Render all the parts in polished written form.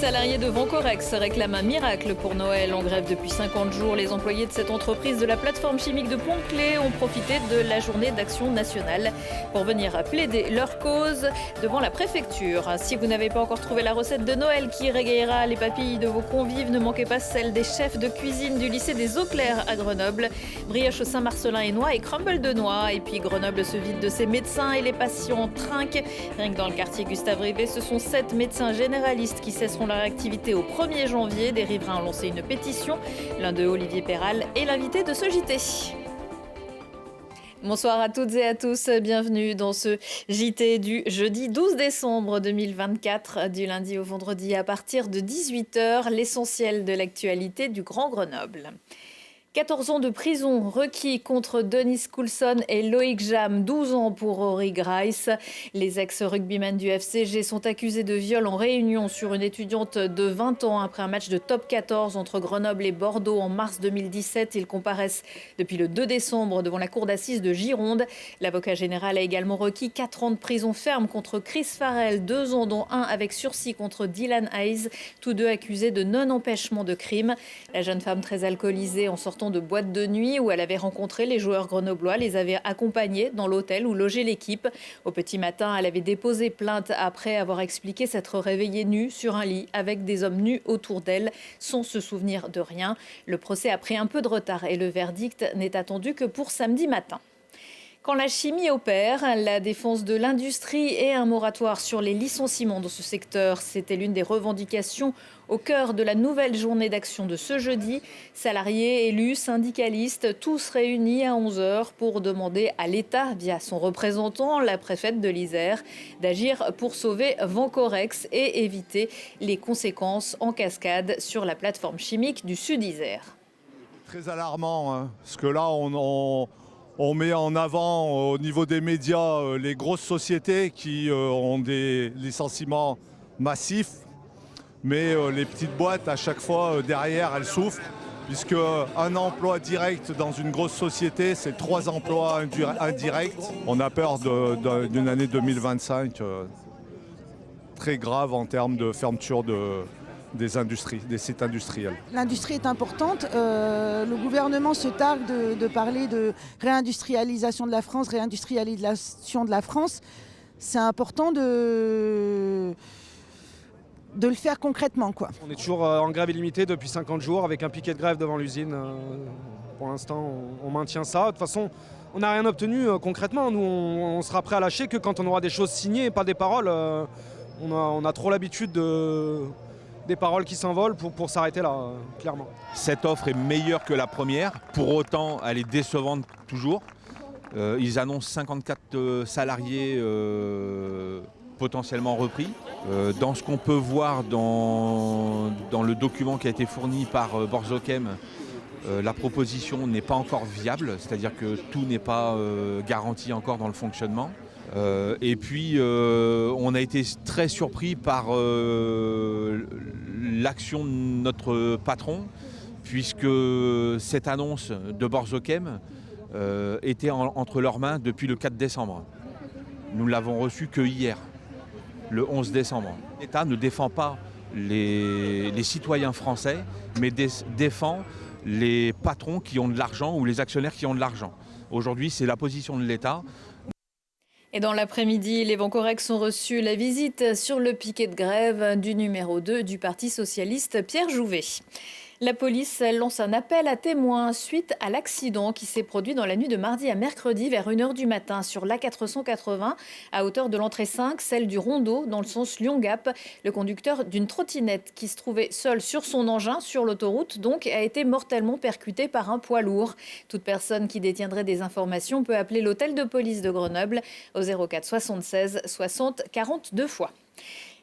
salariés de Vancorex réclament un miracle pour Noël. En grève depuis 50 jours, les employés de cette entreprise de la plateforme chimique de Pont-Clé ont profité de la journée d'action nationale pour venir plaider leur cause devant la préfecture. Si vous n'avez pas encore trouvé la recette de Noël qui régayera les papilles de vos convives, ne manquez pas celle des chefs de cuisine du lycée des Eaux Claires à Grenoble. Brioche au Saint-Marcelin et noix et crumble de noix. Et puis Grenoble se vide de ses médecins et les patients trinquent. Rien que dans le quartier Gustave Rivet, ce sont 7 médecins généralistes qui cesseront leur activité au 1er janvier. Des riverains ont lancé une pétition. L'un d'eux, Olivier Perral, est l'invité de ce JT. Bonsoir à toutes et à tous, bienvenue dans ce JT du jeudi 12 décembre 2024, du lundi au vendredi à partir de 18h, l'essentiel de l'actualité du Grand Grenoble. 14 ans de prison requis contre Denis Coulson et Loïc Jam, 12 ans pour Rory Grice. Les ex-rugbymen du FCG sont accusés de viol en réunion sur une étudiante de 20 ans après un match de top 14 entre Grenoble et Bordeaux en mars 2017. Ils comparaissent depuis le 2 décembre devant la cour d'assises de Gironde. L'avocat général a également requis 4 ans de prison ferme contre Chris Farrell, 2 ans dont un avec sursis contre Dylan Hayes, tous deux accusés de non-empêchement de crime. La jeune femme très alcoolisée en sortant de boîte de nuit où elle avait rencontré les joueurs grenoblois, les avait accompagnés dans l'hôtel où logeait l'équipe. Au petit matin, elle avait déposé plainte après avoir expliqué s'être réveillée nue sur un lit avec des hommes nus autour d'elle sans se souvenir de rien. Le procès a pris un peu de retard et le verdict n'est attendu que pour samedi matin. Quand la chimie opère, la défense de l'industrie et un moratoire sur les licenciements dans ce secteur, c'était l'une des revendications au cœur de la nouvelle journée d'action de ce jeudi. Salariés, élus, syndicalistes, tous réunis à 11h pour demander à l'État, via son représentant, la préfète de l'Isère, d'agir pour sauver Vancorex et éviter les conséquences en cascade sur la plateforme chimique du Sud-Isère. Très alarmant, hein, parce que là, on met en avant au niveau des médias les grosses sociétés qui ont des licenciements massifs. Mais les petites boîtes, à chaque fois, derrière, elles souffrent. Puisque un emploi direct dans une grosse société, c'est 3 emplois indirects. On a peur d'une année 2025 très grave en termes de fermeture des industries, des sites industriels. L'industrie est importante. Le gouvernement se targue de parler de réindustrialisation de la France, réindustrialisation de la France. C'est important de le faire concrètement, quoi. On est toujours en grève illimitée depuis 50 jours avec un piquet de grève devant l'usine. Pour l'instant, on maintient ça. De toute façon, on n'a rien obtenu concrètement. Nous, on sera prêt à lâcher que quand on aura des choses signées et pas des paroles. On a trop l'habitude des paroles qui s'envolent pour s'arrêter là, clairement. Cette offre est meilleure que la première. Pour autant, elle est décevante toujours. Ils annoncent 54 salariés potentiellement repris. Dans ce qu'on peut voir dans le document qui a été fourni par Borzochem, la proposition n'est pas encore viable, c'est-à-dire que tout n'est pas garanti encore dans le fonctionnement. Et puis on a été très surpris par l'action de notre patron, puisque cette annonce de Borzochem était entre leurs mains depuis le 4 décembre. Nous l'avons reçue que hier, le 11 décembre. L'État ne défend pas les citoyens français, mais défend les patrons qui ont de l'argent ou les actionnaires qui ont de l'argent. Aujourd'hui, c'est la position de l'État. Et dans l'après-midi, les Vancorex ont reçu la visite sur le piquet de grève du numéro 2 du Parti socialiste, Pierre Jouvet. La police lance un appel à témoins suite à l'accident qui s'est produit dans la nuit de mardi à mercredi vers 1h du matin sur l'A480 à hauteur de l'entrée 5, celle du Rondeau dans le sens Lyon-Gap. Le conducteur d'une trottinette qui se trouvait seul sur son engin sur l'autoroute donc a été mortellement percuté par un poids lourd. Toute personne qui détiendrait des informations peut appeler l'hôtel de police de Grenoble au 04 76 60 42 fois.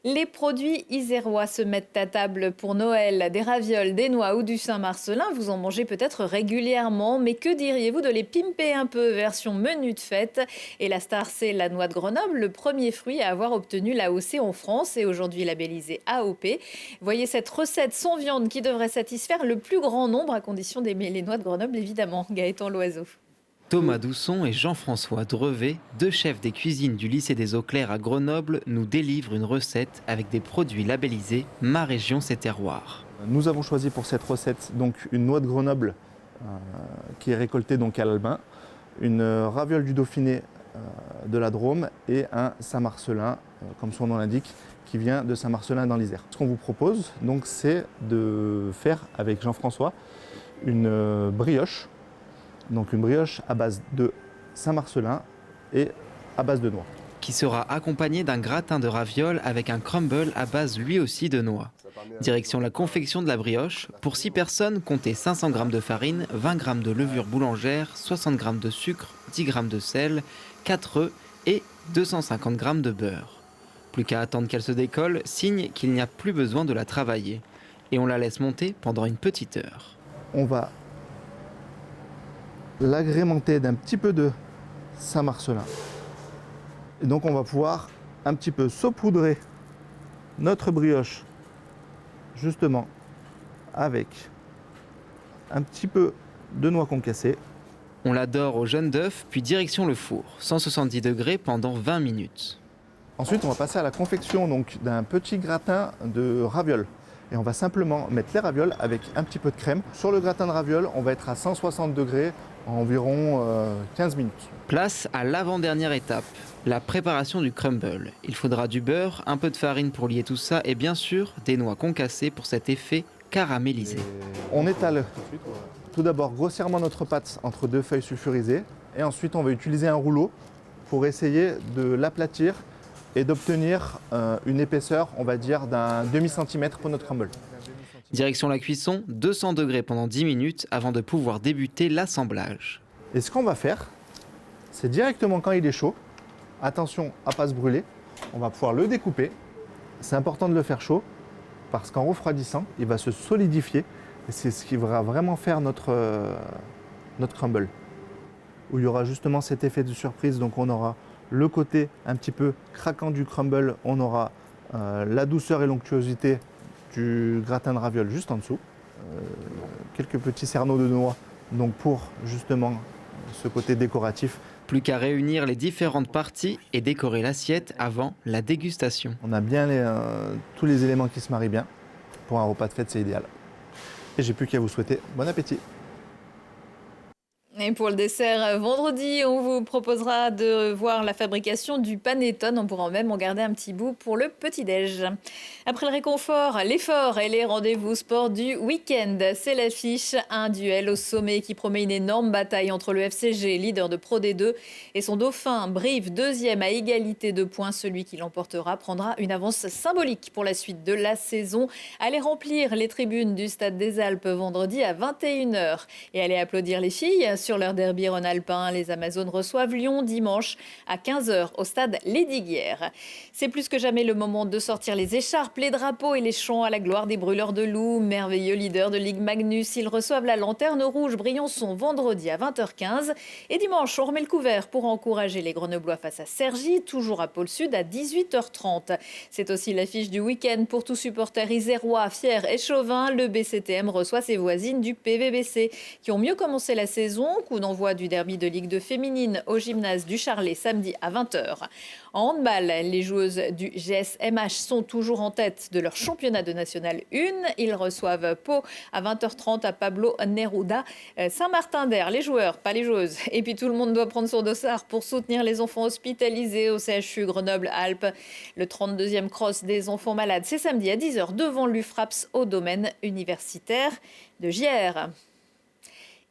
Les produits isérois se mettent à table pour Noël. Des ravioles, des noix ou du Saint-Marcelin, vous en mangez peut-être régulièrement, mais que diriez-vous de les pimper un peu version menu de fête? Et la star, c'est la noix de Grenoble, le premier fruit à avoir obtenu l'AOC en France et aujourd'hui labellisé AOP. Voyez cette recette sans viande qui devrait satisfaire le plus grand nombre à condition d'aimer les noix de Grenoble, évidemment. Gaëtan Loiseau. Thomas Dousson et Jean-François Drevet, deux chefs des cuisines du lycée des Eaux Claires à Grenoble, nous délivrent une recette avec des produits labellisés « Ma région, ses terroirs ». Nous avons choisi pour cette recette donc une noix de Grenoble qui est récoltée donc à l'Albin, une raviole du Dauphiné de la Drôme et un Saint-Marcellin, comme son nom l'indique, qui vient de Saint-Marcellin dans l'Isère. Ce qu'on vous propose donc c'est de faire avec Jean-François une brioche. Donc une brioche à base de Saint-Marcellin et à base de noix. Qui sera accompagné d'un gratin de ravioles avec un crumble à base lui aussi de noix. Direction la confection de la brioche. Pour 6 personnes, comptez 500 g de farine, 20 g de levure boulangère, 60 g de sucre, 10 g de sel, 4 œufs et 250 g de beurre. Plus qu'à attendre qu'elle se décolle, signe qu'il n'y a plus besoin de la travailler. Et on la laisse monter pendant une petite heure. On va l'agrémenter d'un petit peu de Saint-Marcellin. Et donc on va pouvoir un petit peu saupoudrer notre brioche justement avec un petit peu de noix concassée. On la dore au jaune d'œuf, puis direction le four, 170 degrés pendant 20 minutes. Ensuite on va passer à la confection donc d'un petit gratin de ravioles. Et on va simplement mettre les ravioles avec un petit peu de crème. Sur le gratin de ravioles, on va être à 160 degrés environ 15 minutes. Place à l'avant-dernière étape, la préparation du crumble. Il faudra du beurre, un peu de farine pour lier tout ça et bien sûr des noix concassées pour cet effet caramélisé. On étale tout d'abord grossièrement notre pâte entre 2 feuilles sulfurisées et ensuite on va utiliser un rouleau pour essayer de l'aplatir et d'obtenir une épaisseur, on va dire, d'un demi-centimètre pour notre crumble. Direction la cuisson, 200 degrés pendant 10 minutes avant de pouvoir débuter l'assemblage. Et ce qu'on va faire, c'est directement quand il est chaud, attention à ne pas se brûler, on va pouvoir le découper. C'est important de le faire chaud parce qu'en refroidissant, il va se solidifier et c'est ce qui va vraiment faire notre crumble. Où il y aura justement cet effet de surprise, donc on aura le côté un petit peu craquant du crumble, on aura la douceur et l'onctuosité du gratin de ravioles juste en dessous, quelques petits cerneaux de noix donc pour justement ce côté décoratif. Plus qu'à réunir les différentes parties et décorer l'assiette avant la dégustation. On a bien tous les éléments qui se marient bien. Pour un repas de fête, c'est idéal. Et j'ai plus qu'à vous souhaiter bon appétit. Et pour le dessert, vendredi, on vous proposera de voir la fabrication du panettone. On pourra même en garder un petit bout pour le petit-déj. Après le réconfort, l'effort et les rendez-vous sport du week-end. C'est l'affiche, un duel au sommet qui promet une énorme bataille entre le FCG, leader de Pro D2, et son dauphin Brive, deuxième à égalité de points. Celui qui l'emportera prendra une avance symbolique pour la suite de la saison. Allez remplir les tribunes du Stade des Alpes vendredi à 21h et allez applaudir les filles sur leur derby rhône-alpin. Les Amazones reçoivent Lyon dimanche à 15h au stade Lesdiguières. C'est plus que jamais le moment de sortir les écharpes, les drapeaux et les chants à la gloire des brûleurs de loups. Merveilleux leader de Ligue Magnus, ils reçoivent la lanterne rouge Briançon vendredi à 20h15. Et dimanche, on remet le couvert pour encourager les Grenoblois face à Cergy, toujours à Pôle Sud à 18h30. C'est aussi l'affiche du week-end pour tout supporter isérois, fier et chauvin. Le BCTM reçoit ses voisines du PVBC qui ont mieux commencé la saison. Coup d'envoi du derby de Ligue 2 féminine au gymnase du Charlet samedi à 20h. En handball, les joueuses du GSMH sont toujours en tête de leur championnat de National 1. Ils reçoivent Pau à 20h30 à Pablo Neruda. Saint-Martin-d'Air, les joueurs, pas les joueuses. Et puis tout le monde doit prendre son dossard pour soutenir les enfants hospitalisés au CHU Grenoble-Alpes. Le 32e cross des enfants malades, c'est samedi à 10h devant l'UFRAPS au domaine universitaire de Gières.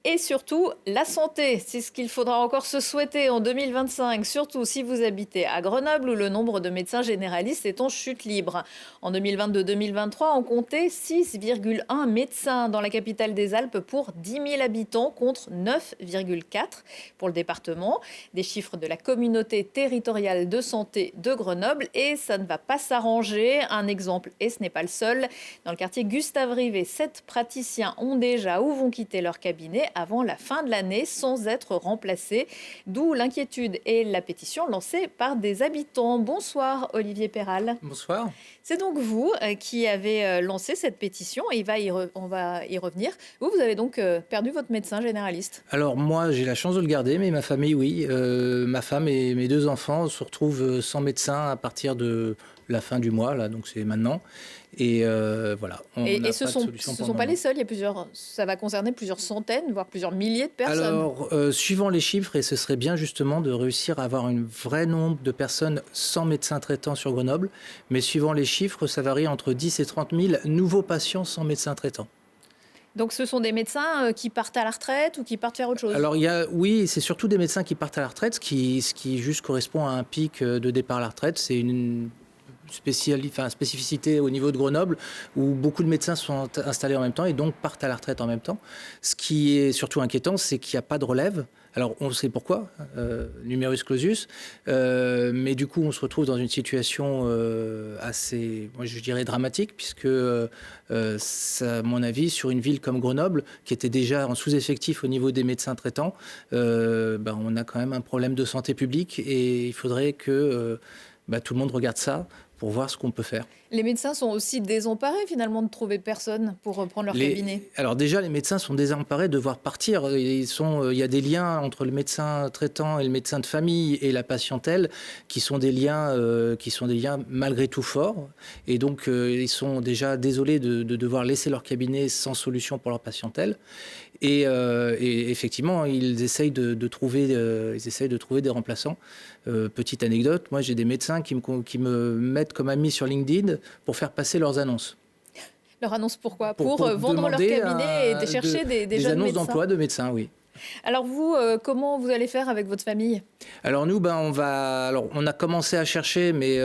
Et surtout, la santé, c'est ce qu'il faudra encore se souhaiter en 2025, surtout si vous habitez à Grenoble où le nombre de médecins généralistes est en chute libre. En 2022-2023, on comptait 6,1 médecins dans la capitale des Alpes pour 10 000 habitants contre 9,4 pour le département. Des chiffres de la communauté territoriale de santé de Grenoble et ça ne va pas s'arranger. Un exemple, et ce n'est pas le seul, dans le quartier Gustave Rivet, 7 praticiens ont déjà ou vont quitter leur cabinet avant la fin de l'année sans être remplacés. D'où l'inquiétude et la pétition lancée par des habitants. Bonsoir Olivier Perral. Bonsoir. C'est donc vous qui avez lancé cette pétition et on va y revenir. Vous avez donc perdu votre médecin généraliste. Alors moi j'ai la chance de le garder, mais ma famille oui. Ma femme et mes 2 enfants se retrouvent sans médecin à partir de la fin du mois, là, donc c'est maintenant. Et voilà. Et ce ne sont pas les seuls, ça va concerner plusieurs centaines, voire plusieurs milliers de personnes. Alors, suivant les chiffres, et ce serait bien justement de réussir à avoir un vrai nombre de personnes sans médecin traitant sur Grenoble, mais suivant les chiffres, ça varie entre 10 et 30 000 nouveaux patients sans médecin traitant. Donc ce sont des médecins qui partent à la retraite ou qui partent faire autre chose? Alors oui, c'est surtout des médecins qui partent à la retraite, ce qui juste correspond à un pic de départ à la retraite. C'est une spécificité au niveau de Grenoble où beaucoup de médecins sont installés en même temps et donc partent à la retraite en même temps. Ce qui est surtout inquiétant, c'est qu'il n'y a pas de relève. Alors on sait pourquoi, numerus clausus, mais du coup on se retrouve dans une situation assez, moi je dirais dramatique, puisque ça, à mon avis, sur une ville comme Grenoble, qui était déjà en sous-effectif au niveau des médecins traitants, on a quand même un problème de santé publique et il faudrait que tout le monde regarde ça pour voir ce qu'on peut faire. Les médecins sont aussi désemparés finalement de trouver personne pour reprendre leur cabinet. Alors déjà, les médecins sont désemparés de devoir partir. Il y a des liens entre le médecin traitant et le médecin de famille et la patientèle qui sont des liens malgré tout forts. Et donc, ils sont déjà désolés de devoir laisser leur cabinet sans solution pour leur patientèle. Et effectivement, ils essayent de trouver des remplaçants. Petite anecdote, moi j'ai des médecins qui me mettent comme ami sur LinkedIn pour faire passer leurs annonces. Leur annonce pourquoi? Pour vendre leur cabinet et chercher des jeunes médecins. Des annonces d'emploi de médecins, oui. Alors vous, comment vous allez faire avec votre famille? Alors nous, on a commencé à chercher, mais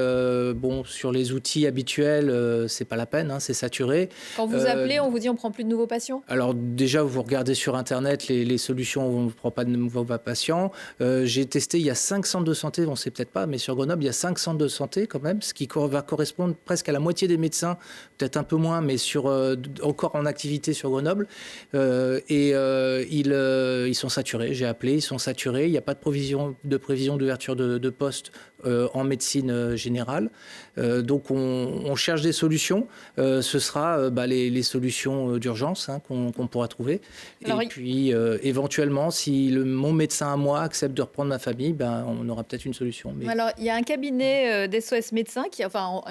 sur les outils habituels, c'est pas la peine, c'est saturé. Quand vous appelez, on vous dit on prend plus de nouveaux patients? Alors déjà, vous regardez sur Internet les solutions où on ne prend pas de nouveaux patients. J'ai testé, il y a 5 centres de santé, on ne sait peut-être pas, mais sur Grenoble, il y a 5 centres de santé quand même, ce qui va correspondre presque à la moitié des médecins, peut-être un peu moins, mais encore en activité sur Grenoble. Ils sont saturés, j'ai appelé, ils sont saturés, il n'y a pas de prévision d'ouverture de poste en médecine générale. Donc on cherche des solutions, ce sera les solutions d'urgence qu'on pourra trouver. Alors, et puis éventuellement, si mon médecin à moi accepte de reprendre ma famille, on aura peut-être une solution. Mais... Alors il y a un cabinet d'SOS Médecins,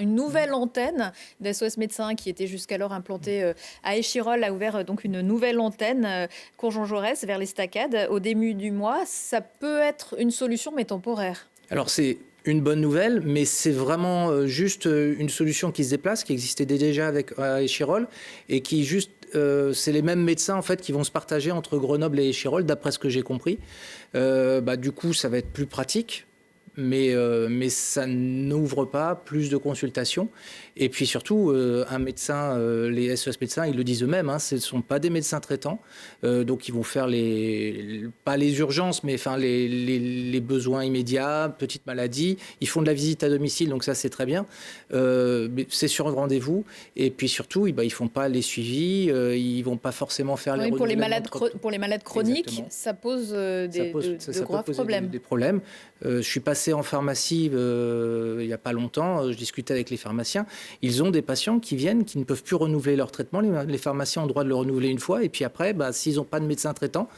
une nouvelle antenne d'SOS Médecins qui était jusqu'alors implantée à Échirolles, a ouvert donc une nouvelle antenne cours Jean Jaurès vers l'Estacade au début du mois. Ça peut être une solution mais temporaire. Alors c'est une bonne nouvelle, mais c'est vraiment juste une solution qui se déplace, qui existait déjà à Échirolles et qui juste, c'est les mêmes médecins en fait qui vont se partager entre Grenoble et Échirolles, d'après ce que j'ai compris. Du coup, ça va être plus pratique. Mais ça n'ouvre pas plus de consultations. Et puis surtout, un médecin, les SOS médecins, ils le disent eux-mêmes, ce ne sont pas des médecins traitants. Donc ils vont faire pas les urgences, mais les besoins immédiats, petites maladies. Ils font de la visite à domicile, donc ça c'est très bien. Mais c'est sur rendez-vous. Et puis surtout, ils ne font pas les suivis, ils ne vont pas forcément faire les pour les malades chroniques, exactement. Ça pose de graves problèmes. Des problèmes. Je suis passé en pharmacie il n'y a pas longtemps, je discutais avec les pharmaciens. Ils ont des patients qui viennent, qui ne peuvent plus renouveler leur traitement. Les pharmaciens ont le droit de le renouveler une fois et puis après, s'ils n'ont pas de médecin traitant,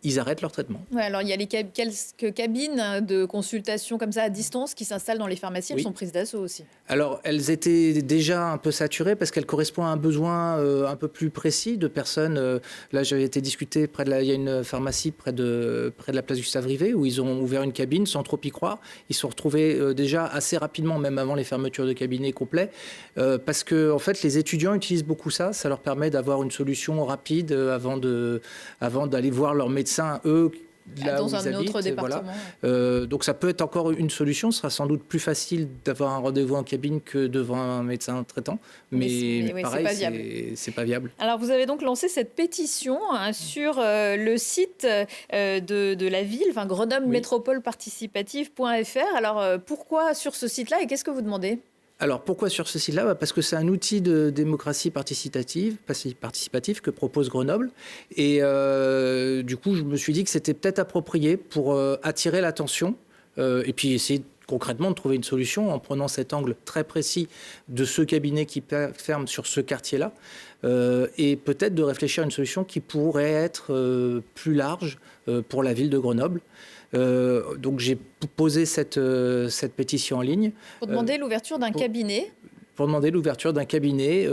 ils arrêtent leur traitement. Ouais, alors il y a quelques cabines de consultation comme ça à distance qui s'installent dans les pharmacies, elles sont prises d'assaut aussi. Alors elles étaient déjà un peu saturées parce qu'elles correspondent à un besoin un peu plus précis de personnes. Là j'avais été discuté il y a une pharmacie près de la place Gustave-Rivet où ils ont ouvert une cabine sans trop y croire. Ils se sont retrouvés déjà assez rapidement, même avant les fermetures de cabinets complets, parce que en fait les étudiants utilisent beaucoup ça leur permet d'avoir une solution rapide avant d'aller voir leur médecin. Eux, là dans un habitent, autre département. Voilà. Donc ça peut être encore une solution. Ce sera sans doute plus facile d'avoir un rendez-vous en cabine que devant un médecin traitant. Mais pareil, c'est pas viable. Alors vous avez donc lancé cette pétition sur le site de la ville, Grenoble Métropole Participative.fr. Alors pourquoi sur ce site-là et qu'est-ce que vous demandez ? Alors, pourquoi sur ce site-là ? Parce que c'est un outil de démocratie participative que propose Grenoble. Et du coup, je me suis dit que c'était peut-être approprié pour attirer l'attention et puis essayer concrètement de trouver une solution en prenant cet angle très précis de ce cabinet qui ferme sur ce quartier-là et peut-être de réfléchir à une solution qui pourrait être plus large pour la ville de Grenoble. Donc j'ai posé cette pétition en ligne. Pour demander l'ouverture d'un cabinet. Pour demander l'ouverture d'un cabinet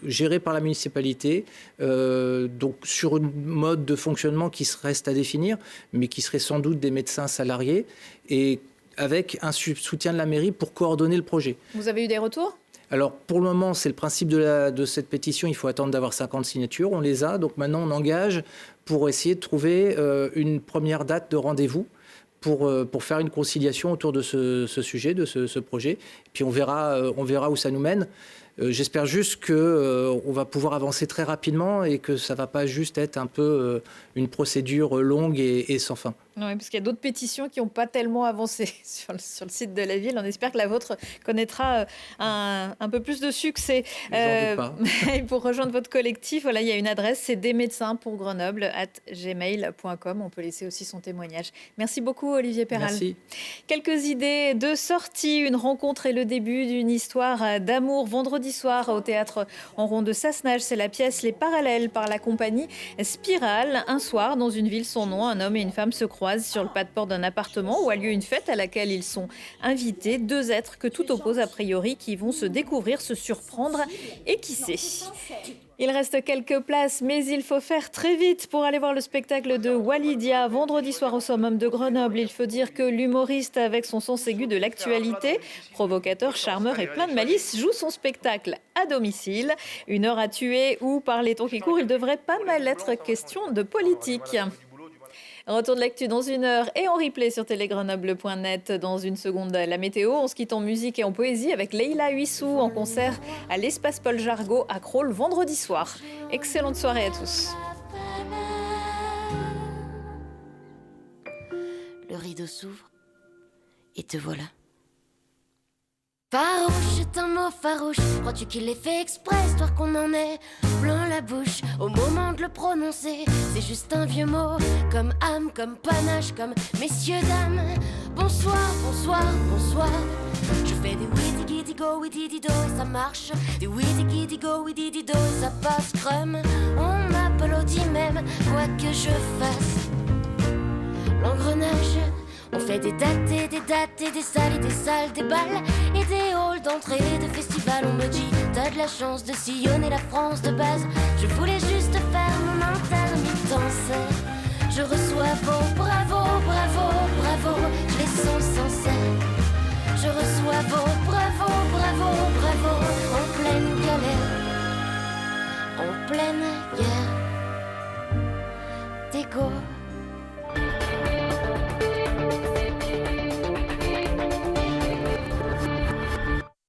géré par la municipalité, donc sur un mode de fonctionnement qui reste à définir, mais qui serait sans doute des médecins salariés et avec un soutien de la mairie pour coordonner le projet. Vous avez eu des retours ? Alors, pour le moment, c'est le principe de cette pétition. Il faut attendre d'avoir 50 signatures. On les a. Donc maintenant, on engage pour essayer de trouver une première date de rendez-vous pour faire une conciliation autour de ce sujet, de ce projet. Puis on verra où ça nous mène. J'espère juste qu'on va pouvoir avancer très rapidement et que ça ne va pas juste être un peu une procédure longue et sans fin. Oui, parce qu'il y a d'autres pétitions qui n'ont pas tellement avancé sur le site de la ville. On espère que la vôtre connaîtra un peu plus de succès. J'en doute pas. Pour rejoindre votre collectif, voilà, il y a une adresse, c'est desmédecinspoursgrenoble@gmail.com. On peut laisser aussi son témoignage. Merci beaucoup, Olivier Perral. Merci. Quelques idées de sortie. Une rencontre et le début d'une histoire d'amour. Vendredi soir, au théâtre en rond de Sassenage, c'est la pièce Les Parallèles par la compagnie Spirale. Un soir, dans une ville sans nom, un homme et une femme se croisent sur le pas de porte d'un appartement où a lieu une fête à laquelle ils sont invités. Deux êtres que tout oppose a priori qui vont se découvrir, se surprendre et qui sait. Il reste quelques places, mais il faut faire très vite pour aller voir le spectacle de Walidia vendredi soir au Summum de Grenoble. Il faut dire que l'humoriste, avec son sens aigu de l'actualité, provocateur, charmeur et plein de malice, joue son spectacle à domicile. 1 heure à tuer ou par les temps qui courent, il devrait pas mal être question de politique. Retour de l'actu dans 1 heure et en replay sur télégrenoble.net dans une seconde. La météo, on se quitte en musique et en poésie avec Leïla Huissou en concert à l'Espace Paul Jargot à Crolles vendredi soir. Excellente soirée à tous. Le rideau s'ouvre et te voilà. Farouche est un mot farouche. Crois-tu qu'il est fait exprès, histoire qu'on en ait plein la bouche au moment de le prononcer? C'est juste un vieux mot, comme âme, comme panache, comme messieurs, dames. Bonsoir, bonsoir, bonsoir. Je fais des oui-di-gi-di-go, oui-di-di-do et ça marche. Des oui-di-gi-di-go, oui-di-di-do et ça passe crème. On m'applaudit même, quoi que je fasse. L'engrenage. On fait des dates et des salles et des salles, des balles et des halls d'entrée de festivals. On me dit, t'as de la chance de sillonner la France de base. Je voulais juste faire mon intermittence. Je reçois vos bras.